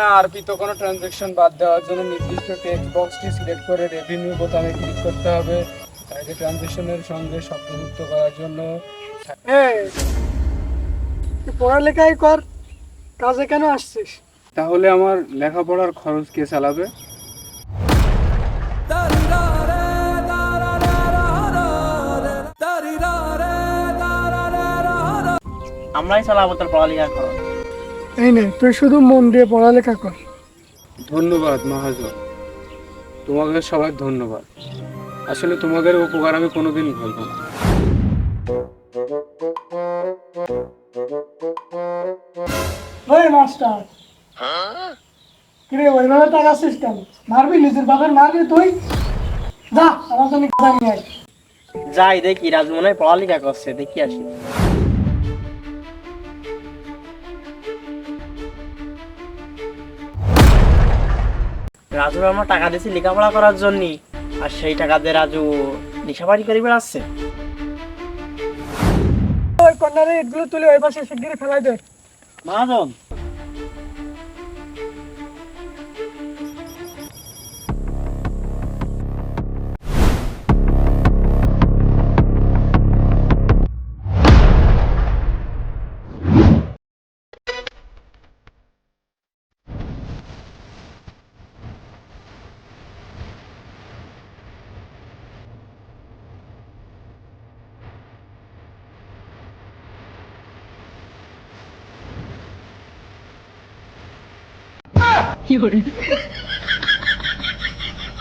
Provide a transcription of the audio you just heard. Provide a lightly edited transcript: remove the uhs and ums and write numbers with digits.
আরপিতে কোনো ট্রানজ্যাকশন বাদ দেওয়ার জন্য নির্দিষ্ট টেক্সট বক্সটি সিলেক্ট করে রেভিনিউ বোতামে ক্লিক করতে হবে। সাইডে ট্রানজ্যাকশনের সঙ্গে শব্দযুক্ত করার জন্য এই তুই পড়ালেখাই কর, কাজে কেন আসছিস? তাহলে আমার লেখাপড়ার খরচ কে চালাবে? আমরাই চালাবো তোর পড়ালেখা খরচ। এই নে, তুই শুধু মন দিয়ে পড়ালেখা কর। ধন্যবাদ মহাজন, তোমাদের সবার ধন্যবাদ। আসলে তোমাদের উপকার আমি কোনোদিন ভুলব না। ওই মাস্টার, কিরে ওইভাবে তাকাচ্ছিস কেন? মারবি নিজের বাপের মারবি তুই? যা আমার জন্য খাতা নিয়ে আয়। যাই দেখি, রাজু মনে হয় পড়ালেখা করছে, দেখি আসি। রাজুর আমরা টাকা দিয়েছি লেখাপড়া করার জন্য, আর সেই টাকা দিয়ে রাজু নেশাবাড়ি করে বেড়াচ্ছে। ওই কর্নারে ইটগুলো তুলে ওই পাশে শিগগিরই ফেলাই দে। মহাজন,